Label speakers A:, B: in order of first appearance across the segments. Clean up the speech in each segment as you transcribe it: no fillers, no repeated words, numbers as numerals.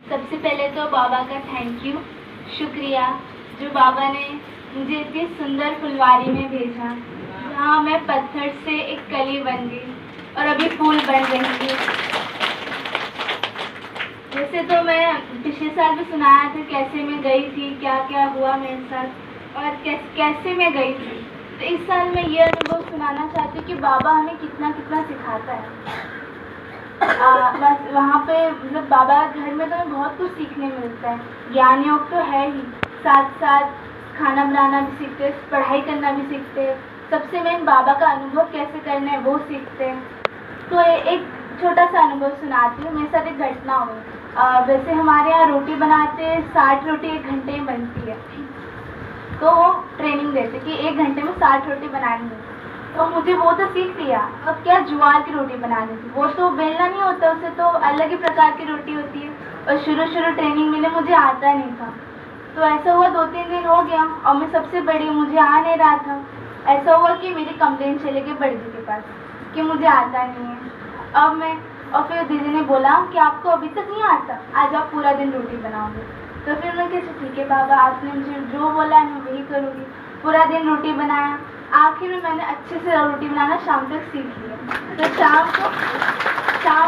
A: सबसे पहले तो बाबा का थैंक यू, शुक्रिया, जो बाबा ने मुझे इतनी सुंदर फुलवारी में भेजा, जहाँ मैं पत्थर से एक कली बन गई और अभी फूल बन रही है। वैसे तो मैं पिछले साल भी सुनाया था कैसे मैं गई थी, क्या क्या हुआ मेरे साथ और कैसे मैं गई थी। तो इस साल मैं ये अनुभव सुनाना चाहती हूँ कि बाबा हमें कितना कितना सिखाता है। बस वहाँ पे मतलब बाबा घर में तो हमें बहुत कुछ सीखने मिलता है। ज्ञान योग तो है ही, साथ साथ खाना बनाना भी सीखते हैं, पढ़ाई करना भी सीखते हैं। सबसे मेन बाबा का अनुभव कैसे करना है वो सीखते हैं। तो एक छोटा सा अनुभव सुनाती हूँ। मेरे साथ एक घटना हुई। वैसे हमारे यहाँ रोटी बनाते 60 रोटी 1 घंटे में बनती है। तो वो ट्रेनिंग देते कि 1 घंटे में 60 रोटी बनानी है। तो मुझे वो तो सीख लिया। अब क्या ज्वार की रोटी बनानी थी, वो तो बेलना नहीं होता, उससे तो अलग ही प्रकार की रोटी होती है। और शुरू ट्रेनिंग मिले, मुझे आता नहीं था। तो ऐसा हुआ 2-3 दिन हो गया और मैं सबसे बड़ी, मुझे आ नहीं रहा था। ऐसा हुआ कि मेरी कंप्लेंट चले गई बड़ी जी के पास कि मुझे आता नहीं है। अब मैं और फिर दीदी ने बोला कि आपको अभी तक नहीं आता, आज आप पूरा दिन रोटी बनाओगे। तो फिर मैं कैसे, ठीक है बाबा, आपने मुझे जो बोला है मैं वही करूँगी। पूरा दिन रोटी बनाया। आखिर में मैंने अच्छे से रोटी बनाना शाम तक सीख लिया। तो शाम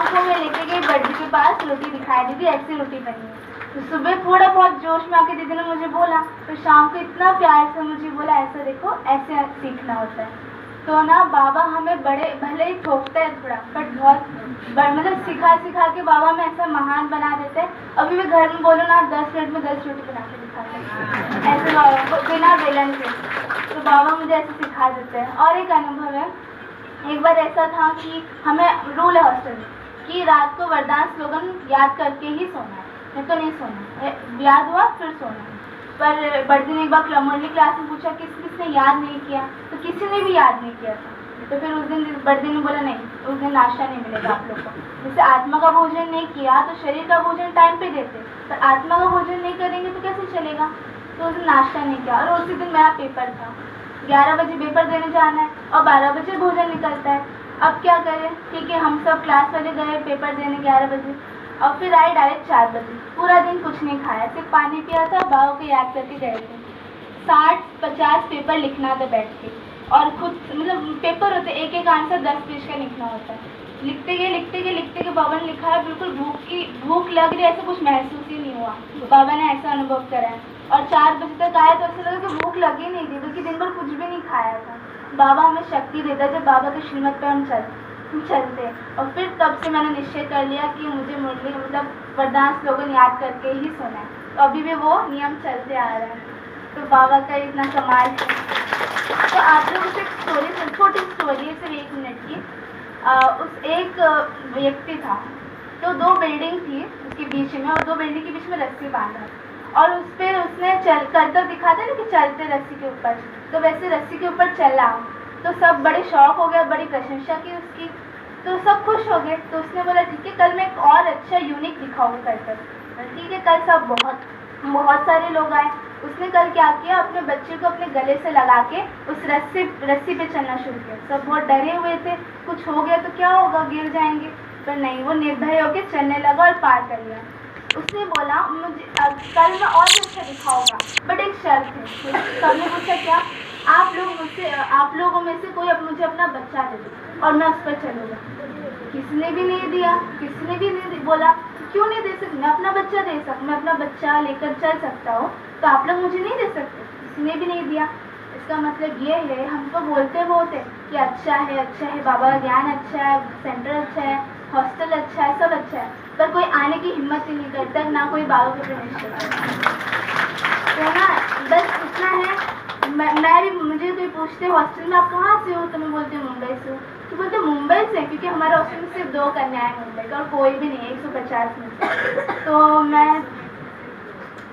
A: को मैं लेके गई बड़ी के पास, रोटी दिखाई, दीदी ऐसी रोटी बनी है। तो सुबह थोड़ा बहुत जोश में आके दीदी ने मुझे बोला, तो शाम को इतना प्यार से मुझे बोला, ऐसा देखो ऐसे सीखना होता है। तो ना बाबा हमें बड़े भले ही ठोकते हैं थोड़ा, बट बहुत मतलब सिखा के बाबा हमें ऐसा महान बना देते हैं। अभी मैं घर में बोलूँ ना, 10 मिनट में 10 रोटी बना के दिखाते हैं ऐसे बाबा, बिना बेलन के। तो बाबा मुझे ऐसे सिखा देते हैं। और एक अनुभव है, एक बार ऐसा था कि हमें रूल है हॉस्टल में कि रात को वरदान स्लोगन याद करके ही सोना है, नहीं तो नहीं सोना है। याद हुआ फिर सोना है। पर बड़े ने एक बार मॉर्निंग क्लास में पूछा किसने याद नहीं किया, तो किसी ने भी याद नहीं किया था। तो फिर उस दिन बड़े ने बोला, नहीं उस दिन नाश्ता नहीं मिलेगा आप लोग को। जैसे आत्मा का भोजन नहीं किया तो शरीर का भोजन टाइम पे देते, पर आत्मा का भोजन नहीं करेंगे तो कैसे चलेगा। तो उस दिन नाश्ता नहीं किया। और उसी दिन मेरा पेपर था, 11 बजे पेपर देने जाना है और 12 बजे भोजन निकलता है। अब क्या करें, ठीक है हम सब क्लास वाले गए पेपर देने 11 बजे और फिर आए डायरेक्ट 4 बजे। पूरा दिन कुछ नहीं खाया, सिर्फ पानी पिया था, बाबा को याद करके गए थे। 60-50 पेपर लिखना था बैठ के, और खुद मतलब पेपर होते एक आंसर 10 पेज का लिखना होता है। लिखते गए बाबा ने लिखा है, बिल्कुल भूख लग रही है, ऐसा कुछ महसूस ही नहीं हुआ। बाबा ने ऐसा अनुभव करा है। और 4 बजे तक आया तो ऐसा लगा कि भूख लगी नहीं थी, क्योंकि दिन भर कुछ भी नहीं खाया था। बाबा हमें शक्ति देता जब बाबा के श्रीमत पर हम चलते। और फिर तब से मैंने निश्चय कर लिया कि मुझे मुरली मतलब वरदान स्लोगन याद करके ही सोना है। तो अभी भी वो नियम चलते आ रहा है। तो बाबा का इतना कमाल है। तो आप लोगों से छोटी स्टोरी है, सिर्फ 1 मिनट की। उस एक व्यक्ति था, तो 2 बिल्डिंग थी उसके बीच में, और 2 बिल्डिंग के बीच में रस्सी बांधा, और उस पर उसने कर दिखाते ना कि चलते रस्सी के ऊपर, तो वैसे रस्सी के ऊपर चला। तो सब बड़े शौक हो गया, बड़ी प्रशंसा की उसकी, तो सब खुश हो गए। तो उसने बोला ठीक है कल मैं एक और अच्छा यूनिक दिखाऊंगा कर। ठीक है, कल सब बहुत सारे लोग आए। उसने कल क्या किया, अपने बच्चे को अपने गले से लगा के उस रस्सी पे चलना शुरू किया। सब बहुत डरे हुए थे, कुछ हो गया तो क्या होगा, गिर जाएंगे, पर नहीं, वो निर्भय होकर चलने लगा और पार कर लिया। उसने बोला मुझे कल मैं और भी अच्छा दिखाऊंगा, बट एक शर्त है। सबने पूछा क्या, आप लोगों में से कोई मुझे अपना बच्चा दे दो और मैं उस पर चलूँगा। किसने भी नहीं दिया, किसने भी नहीं बोला क्यों नहीं दे सकती, मैं अपना बच्चा दे सकता, मैं अपना बच्चा लेकर चल सकता हूँ, तो आप लोग मुझे नहीं दे सकते। किसी ने भी नहीं दिया। इसका मतलब ये है, हम तो बोलते कि अच्छा है, बाबा का ज्ञान अच्छा है, सेंटर अच्छा है, हॉस्टल अच्छा है, सब अच्छा है, पर कोई आने की हिम्मत ही नहीं करता, ना कोई बाबा को प्रवेश करता। तो ना बस इतना है। मैं भी, मुझे कोई पूछते हॉस्टल में आप कहाँ से हो, तो मैं बोलती हूँ मुंबई से हूँ। तो बोलते मुंबई से, क्योंकि हमारे हॉस्टल में सिर्फ 2 कन्याएं मुंबई का और कोई भी नहीं, 150 में। तो मैं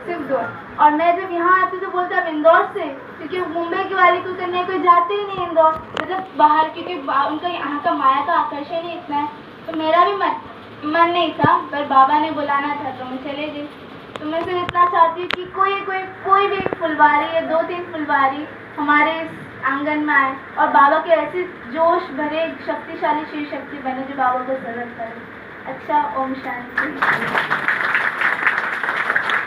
A: सिर्फ 2, और मैं जब यहाँ आती तो बोलते अब इंदौर से, क्योंकि मुंबई की वाली कोई कन्या कोई जाते ही नहीं इंदौर, मतलब बाहर, क्योंकि उनका यहाँ का माया का आकर्षण ही इतना है। तो मेरा भी मन नहीं था, पर बाबा ने बुलाना था तो मैं चले गई। तो मैं सिर्फ इतना चाहती हूँ कि कोई भी एक फुलवारी या 2-3 फुलवारी हमारे इस आंगन में आए और बाबा के ऐसे जोश भरे शक्तिशाली शिव शक्ति बने जो बाबा को जरूरत करे। अच्छा, ओम शांति।